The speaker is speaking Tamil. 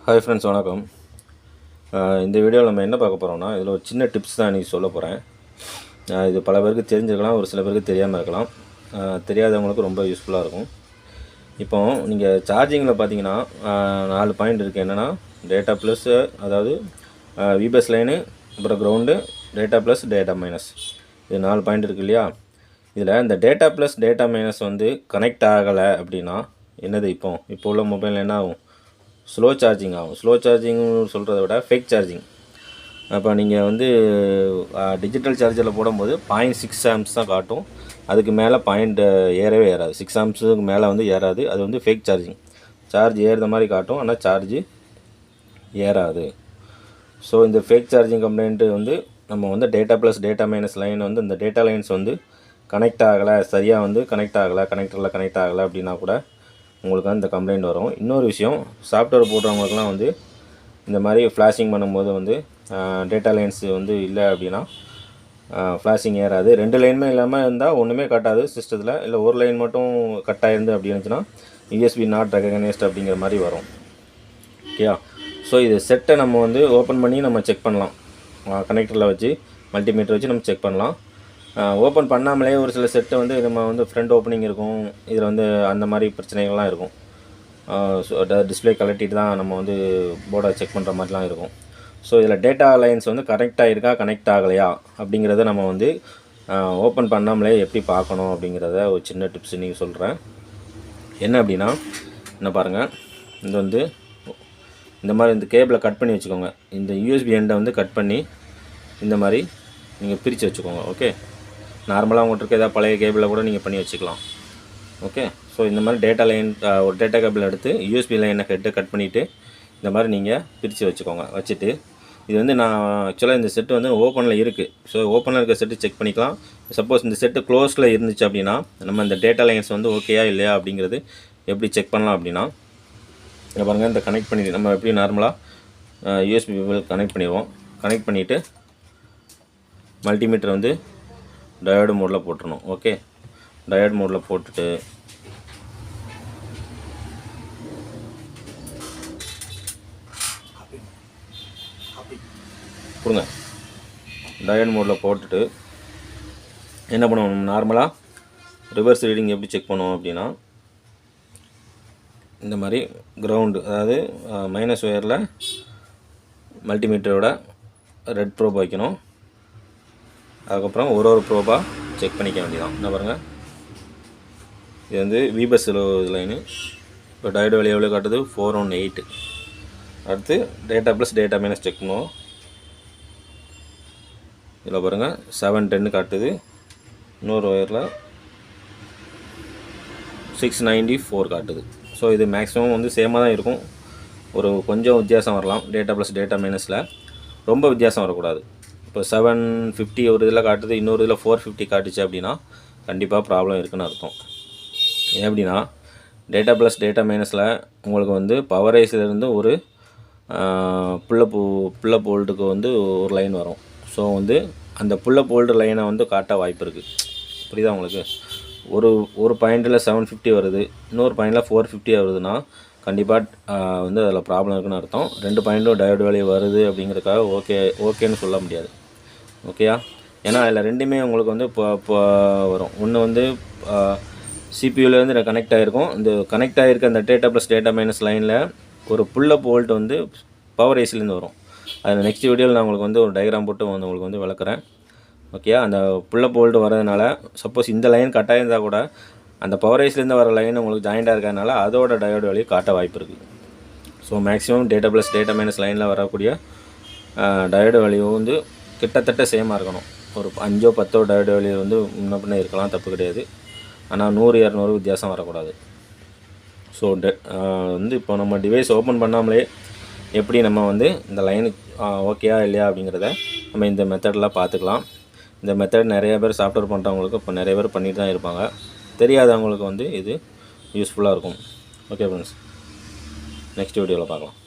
ஹாய் ஃப்ரெண்ட்ஸ், வணக்கம். இந்த வீடியோவில் நம்ம என்ன பார்க்க போகிறோம்னா, இதில் ஒரு சின்ன டிப்ஸ் தான் இன்றைக்கி சொல்ல போகிறேன். இது பல பேருக்கு தெரிஞ்சிருக்கலாம், ஒரு சில பேருக்கு தெரியாமல் இருக்கலாம். தெரியாதவங்களுக்கு ரொம்ப யூஸ்ஃபுல்லாக இருக்கும். இப்போ நீங்கள் சார்ஜிங்கில் பார்த்தீங்கன்னா 4 பாயிண்ட் இருக்குது. என்னென்னா டேட்டா ப்ளஸ், அதாவது vbus லைனு, அப்புறம் ground, data plus, data minus, இது 4 பாயிண்ட் இருக்குது இல்லையா? இதில் இந்த டேட்டா ப்ளஸ் டேட்டா மைனஸ் வந்து கனெக்ட் ஆகலை அப்படின்னா என்னது, இப்போ உள்ள மொபைல் என்ன ஆகும்? ஸ்லோ சார்ஜிங் ஆகும். ஸ்லோ சார்ஜிங் சொல்கிறத விட ஃபேக் சார்ஜிங். அப்போ நீங்கள் வந்து டிஜிட்டல் சார்ஜரில் போடும்போது 0.6 ஆம்ஸ் தான் காட்டும். அதுக்கு மேலே ஏறவே ஏறாது. 6 ஆம்ஸுக்கு மேலே வந்து ஏறாது. அது வந்து ஃபேக் சார்ஜிங். சார்ஜ் ஏறுற மாதிரி காட்டும், ஆனால் சார்ஜு ஏறாது. ஸோ இந்த ஃபேக் சார்ஜிங் கம்ப்ளைண்ட்டு வந்து நம்ம வந்து data plus data minus line வந்து இந்த டேட்டா லைன்ஸ் வந்து கனெக்ட் ஆகலை, சரியாக வந்து கனெக்ட் ஆகலை, கனெக்டரில் கனெக்ட் ஆகலை அப்படின்னா கூட உங்களுக்கு அந்த கம்ப்ளைண்ட் வரும். இன்னொரு விஷயம், சாஃப்ட்வேர் போடுறவங்களுக்குலாம் வந்து இந்த மாதிரி ஃப்ளாஷிங் பண்ணும்போது வந்து டேட்டா லைன்ஸ் வந்து இல்லை அப்படின்னா ஃப்ளாஷிங் ஏறாது. 2 லைனுமே இல்லாமல் இருந்தால் ஒன்றுமே காட்டாது சிஸ்டத்தில். இல்லை ஒரு லைன் மட்டும் கட் ஆகிருந்து அப்படி இருந்துச்சுன்னா USB நாட் ரெகக்னைஸ்ட் அப்படிங்கிற மாதிரி வரும். ஓகேயா? ஸோ இது செட்டை நம்ம வந்து ஓப்பன் பண்ணி நம்ம செக் பண்ணலாம். கனெக்டரில் வச்சு மல்டிமீட்டர் வச்சு நம்ம செக் பண்ணலாம். ஓப்பன் பண்ணாமலே ஒரு சில செட்டு வந்து நம்ம வந்து ஃப்ரண்ட் ஓப்பனிங் இருக்கும், இதில் வந்து அந்த மாதிரி பிரச்சனைகள்லாம் இருக்கும். ஸோ டிஸ்பிளே கலட்டிட்டு தான் நம்ம வந்து போர்டை செக் பண்ணுற மாதிரிலாம் இருக்கும். ஸோ இதில் டேட்டா லைன்ஸ் வந்து கனெக்ட் ஆகிருக்கா, கனெக்ட் ஆகலையா அப்படிங்கிறத நம்ம வந்து ஓப்பன் பண்ணாமலே எப்படி பார்க்கணும் அப்படிங்கிறத ஒரு சின்ன டிப்ஸ் நீங்கள் சொல்கிறேன். என்ன அப்படின்னா, என்ன பாருங்கள், இது வந்து இந்த மாதிரி இந்த கேபிளை கட் பண்ணி வச்சுக்கோங்க. இந்த USB எண்டை வந்து கட் பண்ணி இந்த மாதிரி நீங்கள் பிரித்து வச்சுக்கோங்க. ஓகே, நார்மலாக உங்கள்கிட்ட இருக்க ஏதாவது பழைய கேபிளை கூட நீங்கள் பண்ணி வச்சுக்கலாம். ஓகே, ஸோ இந்த மாதிரி டேட்டா லைன், ஒரு டேட்டா கேபிள் எடுத்து USB லைனை ஹெட்டை கட் பண்ணிவிட்டு இந்த மாதிரி நீங்கள் பிரித்து வச்சுக்கோங்க. வச்சுட்டு இது வந்து நான் ஆக்சுவலாக இந்த செட்டு வந்து ஓப்பனில் இருக்குது. ஸோ ஓப்பனில் இருக்க செட்டு செக் பண்ணிக்கலாம். சப்போஸ் இந்த செட்டு க்ளோஸில் இருந்துச்சு அப்படின்னா நம்ம இந்த டேட்டா லைன்ஸ் வந்து ஓகேயா இல்லையா அப்படிங்கிறது எப்படி செக் பண்ணலாம் அப்படின்னா, இங்கே பாருங்கள், இந்த கனெக்ட் பண்ணி நம்ம எப்படி நார்மலாக USB கனெக்ட் பண்ணிடுவோம். கனெக்ட் பண்ணிவிட்டு மல்டிமீட்டர் வந்து டயோடு மோடில் போட்டுருணும். ஓகே, டயோடு மோடில் போட்டுட்டு கொடுங்க. டயோடு மோடில் போட்டுட்டு என்ன பண்ணுவோம், நார்மலாக ரிவர்ஸ் ரீடிங் எப்படி செக் பண்ணுவோம் அப்படின்னா, இந்த மாதிரி கிரவுண்டு, அதாவது மைனஸ் ஒயரில் மல்டிமீட்டரோட ரெட் ப்ரோப் வைக்கணும். அதுக்கப்புறம் ஒரு ப்ரோபாக செக் பண்ணிக்க வேண்டியதான். என்ன பாருங்கள், இது வந்து vbus லைனு. இப்போ டயோடு வெளியே எவ்வளோ காட்டுது, 418. அடுத்து data plus data minus check பண்ணுவோம். இதில் பாருங்கள் 710 காட்டுது. இன்னொரு ஒயரில் 694 காட்டுது. ஸோ இது மேக்ஸிமம் வந்து சேமாக தான் இருக்கும். ஒரு கொஞ்சம் வித்தியாசம் வரலாம் டேட்டா ப்ளஸ் டேட்டா மைனஸில், ரொம்ப வித்தியாசம் வரக்கூடாது. இப்போ 750 ஒரு இதில் காட்டுது, இன்னொரு இதில் 450 காட்டுச்சு அப்படின்னா கண்டிப்பாக ப்ராப்ளம் இருக்குதுன்னு அர்த்தம். எப்படின்னா, டேட்டா ப்ளஸ் டேட்டா மைனஸில் உங்களுக்கு வந்து பவர் ஐஸ்லேருந்து ஒரு புல்லப் ஹோல்டுக்கு வந்து ஒரு லைன் வரும். ஸோ வந்து அந்த புல்லப் ஹோல்டு லைனை வந்து காட்ட வாய்ப்பு இருக்குது. புரியுதா உங்களுக்கு? ஒரு பாயிண்டில் 750 வருது, இன்னொரு பாயிண்டில் 450 வருதுன்னா கண்டிப்பாக வந்து அதில் ப்ராப்ளம் இருக்குன்னு அர்த்தம். 2 பாயிண்ட்டும் டயோடு வேல்யூ வருது அப்படிங்கிறதுக்காக ஓகேன்னு சொல்ல முடியாது. ஓகேயா? ஏன்னா அதில் ரெண்டுமே உங்களுக்கு வந்து இப்போ வரும். ஒன்று வந்து CPUலேருந்து கனெக்ட் ஆகிருக்கும். இந்த கனெக்ட் ஆகிருக்க அந்த டேட்டா ப்ளஸ் டேட்டா மைனஸ் லைனில் ஒரு புல்லப் ஹோல்ட் வந்து பவர் ஐஸ்லேருந்து வரும். அதில் நெக்ஸ்ட் வீடியோவில் நான் உங்களுக்கு வந்து ஒரு டயக்ராம் போட்டு உங்களுக்கு வந்து விளக்குறேன். ஓகேயா? அந்த புல்லப் ஹோல்டு வரதுனால சப்போஸ் இந்த லைன் கட் ஆகிருந்தால் கூட அந்த பவர் ஐஸ்லேருந்து வர லைன் உங்களுக்கு ஜாயிண்டாக இருக்கிறதுனால அதோட டயோடு வேல்யூ காட்ட வாய்ப்பு இருக்குது. So maximum data plus data minus லைனில் வரக்கூடிய டயோடு வேல்யூ வந்து கிட்டத்தட்ட சேமாக இருக்கணும். ஒரு 5 or 10 டயோடு வேல்யூ வந்து முன்ன பின்ன இருக்கலாம், தப்பு கிடையாது. ஆனால் 100-200 வித்தியாசம் வரக்கூடாது. ஸோ வந்து இப்போ நம்ம டிவைஸ் ஓப்பன் பண்ணாமலே எப்படி நம்ம வந்து இந்த லைனு ஓகேயா இல்லையா அப்படிங்கிறத நம்ம இந்த மெத்தடில் பார்த்துக்கலாம். இந்த மெத்தட் நிறைய பேர் சாஃப்ட்வேர் பண்ணுறவங்களுக்கு இப்போ நிறைய பேர் பண்ணிட்டு தான் இருப்பாங்க. தெரியாதவங்களுக்கு வந்து இது யூஸ்ஃபுல்லாக இருக்கும். ஓகே ஃப்ரெண்ட்ஸ், நெக்ஸ்ட் வீடியோவில் பார்க்கலாம்.